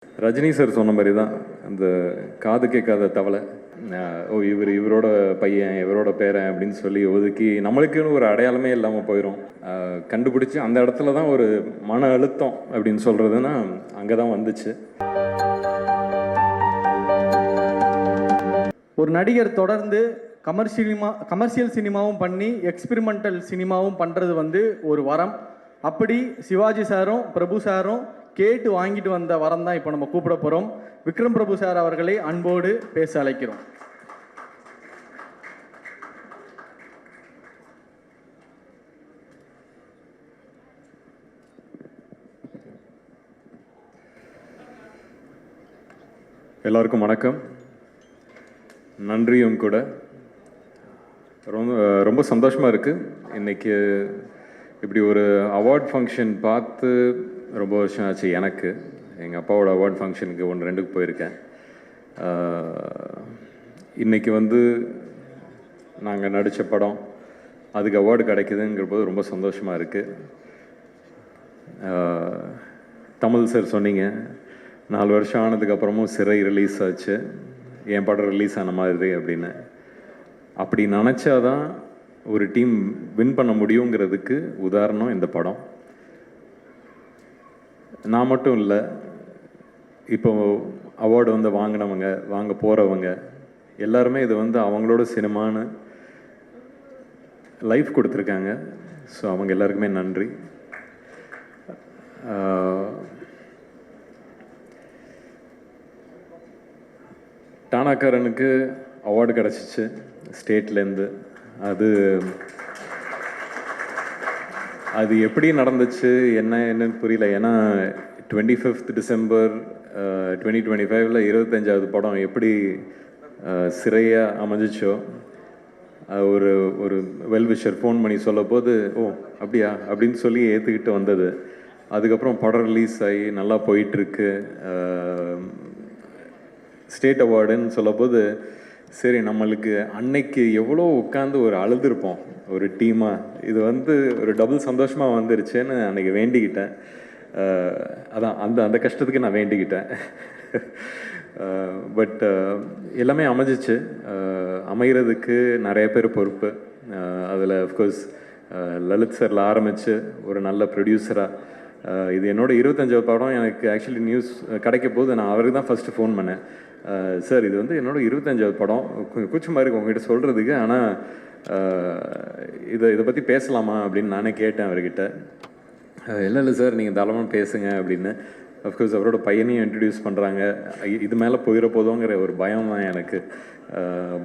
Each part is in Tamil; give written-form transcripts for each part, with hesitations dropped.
ரஜினி சார் சொன்ன மாதிரி தான் அந்த காது கேட்காத தவளை. இவரோட பையன் இவரோட பேரன் அப்படின்னு சொல்லி ஒதுக்கி நம்மளுக்குன்னு ஒரு அடையாளமே இல்லாமல் போயிடும். கண்டுபிடிச்சி அந்த இடத்துல தான் ஒரு மன அழுத்தம் அப்படின்னு சொல்கிறதுனா அங்கே தான் வந்துச்சு. ஒரு நடிகர் தொடர்ந்து கமர்ஷியல் சினிமாவும் பண்ணி எக்ஸ்பெரிமெண்டல் சினிமாவும் பண்ணுறது ஒரு வரம். அப்படி சிவாஜி சாரும் பிரபு சாரும் கேட்டு வாங்கிட்டு வந்த வரம் தான் இப்போ நம்ம கூப்பிட போகிறோம். விக்ரம் பிரபு சார் அவர்களை அன்போடு பேச அழைக்கிறோம். எல்லாருக்கும் வணக்கம். நன்றியும் கூட. ரொம்ப சந்தோஷமாக இருக்குது. இன்றைக்கி இப்படி ஒரு அவார்ட் ஃபங்க்ஷன் பார்த்து ரொம்ப வருஷம் ஆச்சு. எனக்கு எங்கள் அப்பாவோட அவார்ட் ஃபங்க்ஷனுக்கு 1-2க்கு போயிருக்கேன். இன்றைக்கி நாங்கள் நடித்த படம் அதுக்கு அவார்டு கிடைக்குதுங்கிற போது ரொம்ப சந்தோஷமாக இருக்குது. தமிழ் சார் சொன்னீங்க 4 வருஷம் ஆனதுக்கப்புறமும் சிறை ரிலீஸ் ஆச்சு, என் படம் ரிலீஸ் ஆன மாதிரி அப்படின்னு. அப்படி நினச்சாதான் ஒரு டீம் வின் பண்ண முடியுங்கிறதுக்கு உதாரணம் இந்த படம். நான் மட்டும் இல்லை, இப்போ அவார்டு வாங்கினவங்க வாங்க போகிறவங்க எல்லாருமே இது அவங்களோட சினிமான்னு லைஃப் கொடுத்துருக்காங்க. ஸோ அவங்க எல்லாருக்குமே நன்றி. டானாக்காரனுக்கு அவார்டு கிடச்சிச்சு ஸ்டேட்லேருந்து. அது எப்படி நடந்துச்சு என்னன்னு புரியல. ஏன்னா 25th December 2025 25வது படம் எப்படி சிறையாக அமைஞ்சிச்சோ, ஒரு வெல்விஷர் ஃபோன் பண்ணி சொல்ல போது ஓ அப்படியா அப்படின்னு சொல்லி ஏற்றுக்கிட்டு வந்தது. அதுக்கப்புறம் படம் ரிலீஸ் ஆகி நல்லா போயிட்டுருக்கு. ஸ்டேட் அவார்டுன்னு சொல்லும்போது சரி, நம்மளுக்கு அன்னைக்கு எவ்வளோ உட்காந்து ஒரு அழுதுருப்போம் ஒரு டீமாக. இது ஒரு டபுள் சந்தோஷமாக வந்துருச்சுன்னு அன்றைக்கி வேண்டிக்கிட்டேன். அதான் அந்த கஷ்டத்துக்கு நான் வேண்டிக்கிட்டேன். பட் எல்லாமே அமைஞ்சிச்சு. அமைகிறதுக்கு நிறைய பேர் பொறுப்பு. அதில் அஃப்கோர்ஸ் லலித் சாரில் ஆரம்பித்து ஒரு நல்ல ப்ரொடியூசராக இது என்னோட 25வது படம். எனக்கு ஆக்சுவலி நியூஸ் கிடைக்க போது நான் அவருக்கு தான் ஃபஸ்ட்டு ஃபோன் பண்ணேன். சார் இது என்னோட 25வது படம், கூச்சமாக இருக்குது உங்ககிட்ட சொல்கிறதுக்கு, ஆனால் இதை பற்றி பேசலாமா அப்படின்னு நானே கேட்டேன் அவர்கிட்ட. இல்லை சார் நீங்கள் தாராளமாக பேசுங்க அப்படின்னு. அஃப்கோர்ஸ் அவரோட பையனையும் இன்ட்ரடியூஸ் பண்ணுறாங்க. இது மேலே போயிட போதோங்கிற ஒரு பயம் தான் எனக்கு.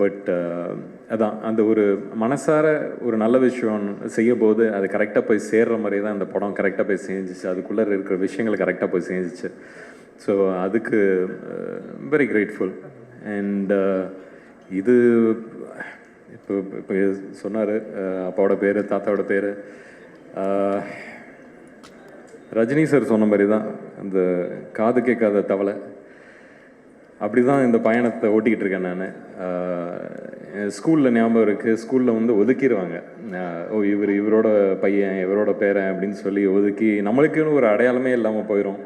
பட் அதான் அந்த ஒரு மனசார ஒரு நல்ல விஷயம் செய்ய போது அது கரெக்டாக போய் சேர்கிற மாதிரி தான் அந்த படம் கரெக்டாக போய் செஞ்சிச்சு. அதுக்குள்ளே இருக்கிற விஷயங்கள் கரெக்டாக போய் செஞ்சிச்சு. ஸோ அதுக்கு வெரி கிரேட்ஃபுல். அண்ட் இது இப்போ சொன்னார் அப்பாவோட பேர் தாத்தாவோட பேர். ரஜினி சார் சொன்ன மாதிரி தான் அந்த காது கேட்காத தவளை. அப்படி தான் இந்த பயணத்தை ஓட்டிக்கிட்டு இருக்கேன் நான். ஸ்கூலில் ஞாபகம் இருக்குது, ஸ்கூலில் ஒதுக்கிடுவாங்க. இவரோட பையன் இவரோட பேரன் அப்படின்னு சொல்லி ஒதுக்கி நம்மளுக்குன்னு ஒரு அடையாளமே இல்லாமல் போயிடும்.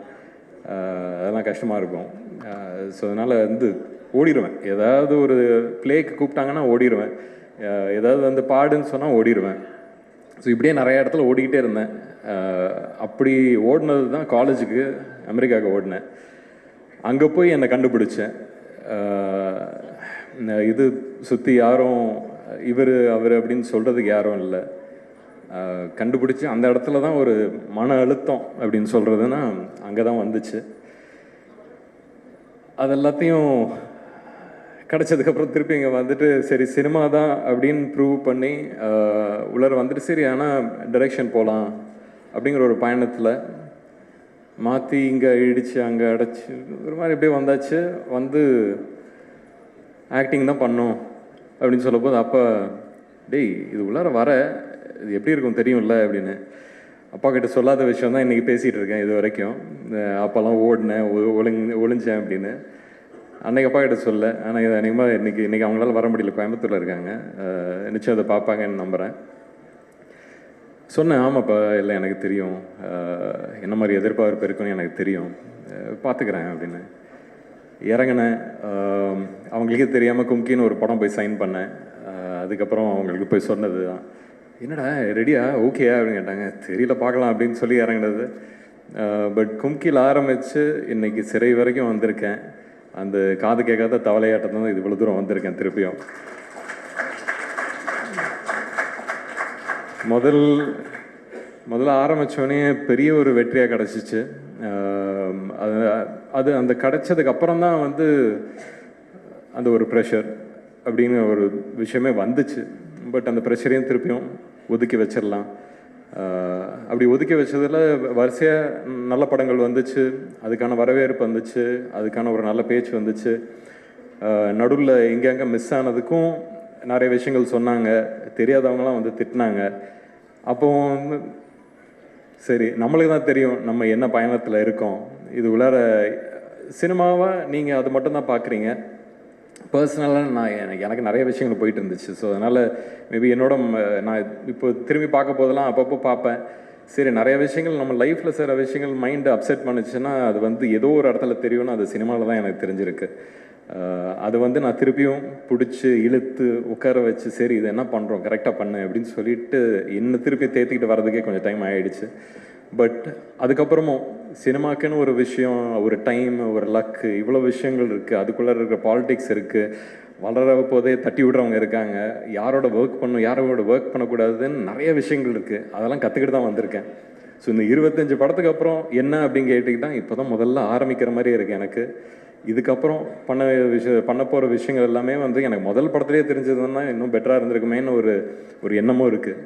அதெல்லாம் கஷ்டமாக இருக்கும். ஸோ அதனால் ஓடிடுவேன். ஏதாவது ஒரு ப்ளேக்கு கூப்பிட்டாங்கன்னா ஓடிடுவேன். ஏதாவது பாடுன்னு சொன்னால் ஓடிடுவேன். ஸோ இப்படியே நிறைய இடத்துல ஓடிக்கிட்டே இருந்தேன். அப்படி ஓடினது தான் காலேஜுக்கு அமெரிக்காவுக்கு ஓடினேன். அங்கே போய் என்னை கண்டுபிடிச்சேன். இது சுற்றி யாரும் அவர் அப்படின்னு சொல்கிறதுக்கு யாரும் இல்லை. கண்டுபிடிச்சி அந்த இடத்துல தான் ஒரு மன அழுத்தம் அப்படின்னு சொல்கிறதுனா அங்கே தான் வந்துச்சு. அது எல்லாத்தையும் கிடச்சதுக்கப்புறம் திருப்பி இங்கே சரி சினிமா தான் அப்படின்னு ப்ரூவ் பண்ணி உள்ளர சரி ஆனால் டைரெக்ஷன் போகலாம் அப்படிங்கிற ஒரு பயணத்தில் மாற்றி இங்கே இடித்து அங்கே அடைச்சி ஒரு மாதிரி எப்படியே வந்தாச்சு. ஆக்டிங் தான் பண்ணோம் அப்படின்னு சொல்லும்போது அப்போ டேய் இது உள்ளார வர இது எப்படி இருக்கும் தெரியும்ல அப்படின்னு. அப்பா கிட்ட சொல்லாத விஷயம் தான் இன்றைக்கி பேசிகிட்டு இருக்கேன் இது வரைக்கும். அப்போல்லாம் ஓடினேன் ஒளிஞ்சேன் அப்படின்னு. அன்றைக்கி அப்பா கிட்ட சொல்ல. ஆனால் இது அநேகமாக இன்றைக்கி அவங்களால வர முடியல, கோயம்புத்தூரில் இருக்காங்க. நிச்சயம் அதை பார்ப்பாங்கன்னு நம்புகிறேன். சொன்னேன், ஆமாப்பா, இல்லை எனக்கு தெரியும், என்ன மாதிரி எதிர்பார்ப்பு இருக்குன்னு எனக்கு தெரியும், பார்த்துக்கிறேன் அப்படின்னு இறங்கினேன். அவங்களுக்கே தெரியாமல் கும்கின்னு ஒரு படம் போய் சைன் பண்ணேன். அதுக்கப்புறம் அவங்களுக்கு போய் சொன்னது தான், என்னடா ரெடியா ஓகேயா அப்படின்னு கேட்டாங்க. தெரியல, பார்க்கலாம் அப்படின்னு சொல்லி இறங்கினது. பட் கும்கியில் ஆரம்பித்து இன்னைக்கு சிறை வரைக்கும் வந்திருக்கேன். அந்த காது கேட்காத தவளையாட்டம் தான் இது இவ்வளோ தூரம் வந்திருக்கேன். திருப்பியும் முதல்ல ஆரம்பித்தோடனே பெரிய ஒரு வெற்றியாக கிடச்சிச்சு. அது அந்த கிடச்சதுக்கு அப்புறம் தான் வந்து அந்த ஒரு ப்ரெஷர் அப்படின்னு ஒரு விஷயமே வந்துச்சு. பட் அந்த ப்ரெஷரையும் திருப்பியும் ஒதுக்கி வச்சிடலாம். அப்படி ஒதுக்கி வச்சதில் வரிசையாக நல்ல படங்கள் வந்துச்சு, அதுக்கான வரவேற்பு வந்துச்சு, அதுக்கான ஒரு நல்ல பேச்சு வந்துச்சு. நடுவில் எங்கெங்கே மிஸ் ஆனதுக்கும் நிறைய விஷயங்கள் சொன்னாங்க, தெரியாதவங்களாம் வந்து திட்டினாங்க. அப்போ சரி, நம்மளுக்கு தான் தெரியும் நம்ம என்ன பயணத்தில் இருக்கோம். இது உள்ளார சினிமாவை நீங்கள் அது மட்டும்தான் பார்க்குறீங்க. பர்சனலாக எனக்கு நிறைய விஷயங்கள் போயிட்டு இருந்துச்சு. ஸோ அதனால் மேபி நான் இப்போ திரும்பி பார்க்க போதெல்லாம் அப்பப்போ பார்ப்பேன். சரி, நிறைய விஷயங்கள் நம்ம லைஃப்பில் சில விஷயங்கள் மைண்டு அப்செட் பண்ணுச்சுன்னா அது வந்து ஏதோ ஒரு இடத்துல தெரியும்னு அது சினிமாவில் தான் எனக்கு தெரிஞ்சிருக்கு. அது வந்து நான் திருப்பியும் பிடிச்சி இழுத்து உட்கார வச்சு, சரி இது என்ன பண்ணுறோம், கரெக்டாக பண்ணு அப்படின்னு சொல்லிட்டு என்ன திருப்பி தேத்திக்கிட்டு வர்றதுக்கே கொஞ்சம் டைம் ஆகிடுச்சு. பட் அதுக்கப்புறமும் சினிமாக்குன்னு ஒரு விஷயம், ஒரு டைம், ஒரு லக்கு, இவ்வளோ விஷயங்கள் இருக்குது. அதுக்குள்ளே இருக்கிற பாலிடிக்ஸ் இருக்குது. வளர போதே தட்டி விடுறவங்க இருக்காங்க. யாரோட ஒர்க் பண்ணணும், யாரோட ஒர்க் பண்ணக்கூடாதுன்னு நிறைய விஷயங்கள் இருக்குது. அதெல்லாம் கற்றுக்கிட்டு தான் வந்திருக்கேன். ஸோ இந்த 25 படத்துக்கு அப்புறம் என்ன அப்படின்னு கேட்டுக்கிட்டால் இப்போ தான் முதல்ல ஆரம்பிக்கிற மாதிரி இருக்குது எனக்கு. இதுக்கப்புறம் பண்ண போகிற விஷயங்கள் எல்லாமே வந்து எனக்கு முதல் படத்துலேயே தெரிஞ்சதுன்னா இன்னும் பெட்டராக இருந்திருக்குமேன்னு ஒரு எண்ணமும் இருக்குது.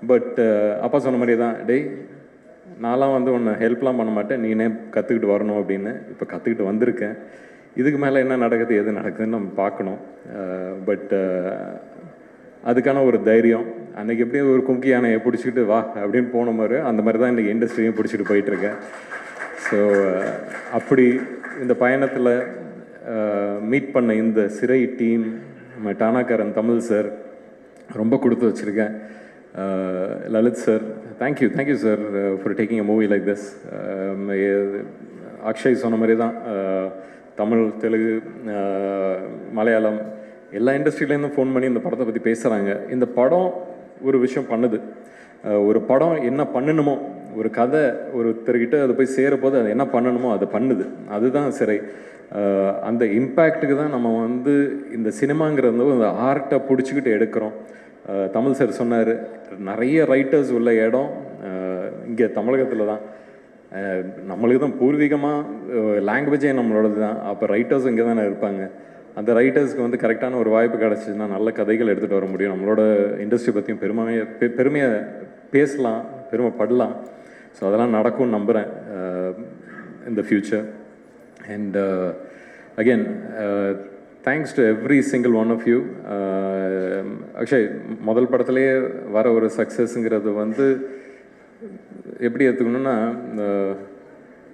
பட் அப்பா சொன்ன மாதிரி தான், டேய் நான்லாம் வந்து உன்னை ஹெல்ப்லாம் பண்ண மாட்டேன், நீனே கற்றுக்கிட்டு வரணும் அப்படின்னு. இப்போ கற்றுக்கிட்டு வந்திருக்கேன். இதுக்கு மேலே என்ன நடக்குது, எது நடக்குதுன்னு நம்ம பார்க்கணும். பட் அதுக்கான ஒரு தைரியம், அன்றைக்கி எப்படியும் ஒரு கும்கி யானையை பிடிச்சிக்கிட்டு வா அப்படின்னு போன மாதிரி, அந்த மாதிரி தான் இன்றைக்கி இண்டஸ்ட்ரியும் பிடிச்சிட்டு போயிட்டுருக்கேன். ஸோ அப்படி இந்த பயணத்தில் மீட் பண்ண இந்த சிறை டீம், நம்ம டானாக்காரன் தமிழ் சார் ரொம்ப கொடுத்து வச்சுருக்கேன். Lalit sir, thank you sir for taking a movie like this. Akshay சொன்ன மாதிரி தான், தமிழ், தெலுங்கு, மலையாளம் எல்லா இண்டஸ்ட்ரியிலேருந்தும் ஃபோன் பண்ணி இந்த படத்தை பற்றி பேசுகிறாங்க. இந்த படம் ஒரு விஷயம் பண்ணுது. ஒரு படம் என்ன பண்ணணுமோ, ஒரு கதை ஒருத்தர்கிட்ட அது போய் சேரப்போது அது என்ன பண்ணணுமோ அதை பண்ணுது. அதுதான் சிறை. அந்த இம்பேக்ட்டுக்கு தான் நம்ம வந்து இந்த சினிமாங்கிறது அந்த ஆர்ட்டை பிடிச்சிக்கிட்டு எடுக்கிறோம். தமிழ் சார் சொன்னார், நிறைய ரைட்டர்ஸ் உள்ள இடம் இங்கே தமிழகத்தில் தான். நம்மளுக்கு தான் பூர்வீகமாக லாங்குவேஜே நம்மளோடது தான். அப்போ ரைட்டர்ஸ் இங்கே தானே இருப்பாங்க. அந்த ரைட்டர்ஸ்க்கு வந்து கரெக்டான ஒரு வாய்ப்பு கிடச்சிதுன்னா நல்ல கதைகள் எடுத்துகிட்டு வர முடியும். நம்மளோட இண்டஸ்ட்ரி பற்றியும் பெருமையாக பேசலாம், பெருமைப்படலாம். ஸோ அதெல்லாம் நடக்கும்னு நம்புகிறேன் in the future. And again, thanks to every single one of you. Akshay, முதல் படத்துலேயே வர ஒரு சக்ஸஸ்ங்கிறது வந்து எப்படி எடுத்துக்கணுன்னா,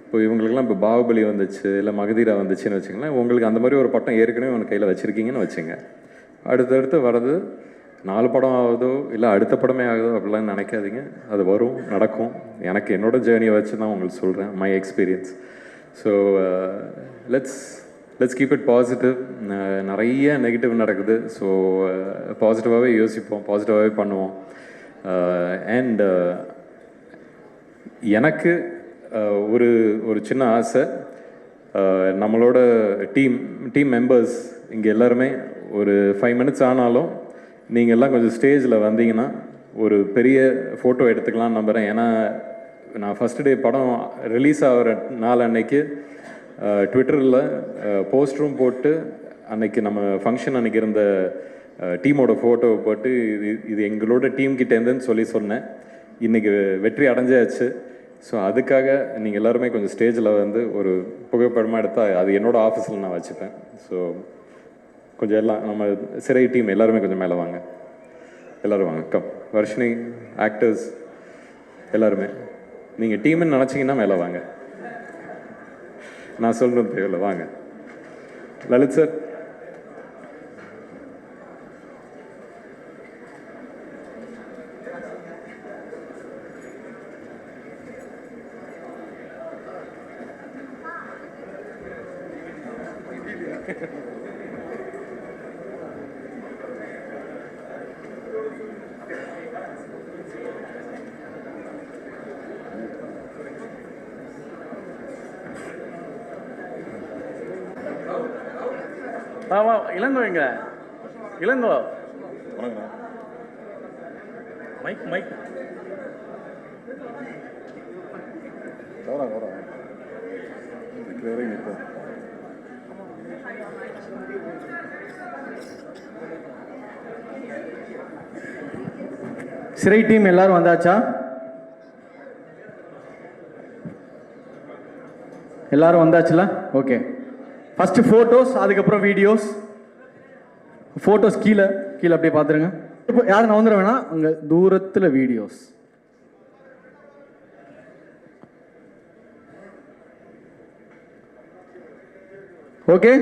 இப்போ இவங்களுக்கெல்லாம் இப்போ பாகுபலி வந்துச்சு, இல்லை மகதீரா வந்துச்சுன்னு வச்சுங்களேன். உங்களுக்கு அந்த மாதிரி ஒரு பட்டம் ஏற்கனவே உங்கள் கையில் வச்சுருக்கீங்கன்னு வச்சுங்க. அடுத்தடுத்து வர்றது 4 படம் ஆகுதோ இல்லை அடுத்த படமே ஆகுதோ அப்படிலாம் நினைக்காதீங்க. அது வரும், நடக்கும். எனக்கு என்னோடய ஜேர்னியை வச்சு தான் உங்களுக்கு சொல்கிறேன், my experience. So let's keep it positive. நிறைய நெகட்டிவ் நடக்குது. ஸோ பாசிட்டிவாகவே யோசிப்போம், பாசிட்டிவாகவே பண்ணுவோம். அண்ட் எனக்கு ஒரு சின்ன ஆசை, நம்மளோட டீம் மெம்பர்ஸ் இங்கே எல்லாருமே ஒரு 5 minutes ஆனாலும் நீங்கள் எல்லாம் கொஞ்சம் ஸ்டேஜில் வந்தீங்கன்னா ஒரு பெரிய ஃபோட்டோ எடுத்துக்கலாம்னு நம்புகிறேன். ஏன்னா நான் ஃபஸ்ட் டே படம் ரிலீஸ் ஆகிற நாள் அன்னைக்கு ட்விட்டரில் போஸ்டரும் போட்டு, அன்னைக்கு நம்ம ஃபங்க்ஷன் அன்றைக்கி இருந்த டீமோட ஃபோட்டோவை போட்டு இது எங்களோட டீம் கிட்டேருந்துன்னு சொன்னேன். இன்றைக்கி வெற்றி அடைஞ்சாச்சு. ஸோ அதுக்காக நீங்கள் எல்லாருமே கொஞ்சம் ஸ்டேஜில் வந்து ஒரு புகைப்படமாக எடுத்தால் அது என்னோடய ஆஃபீஸில் நான் வச்சுப்பேன். ஸோ கொஞ்சம் எல்லாம் நம்ம சிறை டீம் எல்லாருமே கொஞ்சம் மேலே வாங்க, எல்லோரும் வாங்க. கம் வர்ஷினி, ஆக்டர்ஸ் எல்லாருமே நீங்கள் டீம்னு நினச்சிங்கன்னா மேலே வாங்க. நான் சொல்கிறது தேவையில்லை, வாங்க. லலித் சார், வா இளங்கோ எங்க இளங்கோ மைக் மைக் சிறை டீம் எல்லாரும் வந்தாச்சா? எல்லாரும் வந்தாச்சுல? ஓகே. ஃபர்ஸ்ட் ஃபோட்டோஸ், அதுக்கப்புறம் வீடியோஸ். ஃபோட்டோஸ் கீழே கீழே அப்படியே பார்த்துருங்க. இப்போ யாரும் நவந்துட வேணாம், அங்கே தூரத்தில் வீடியோஸ். ஓகே.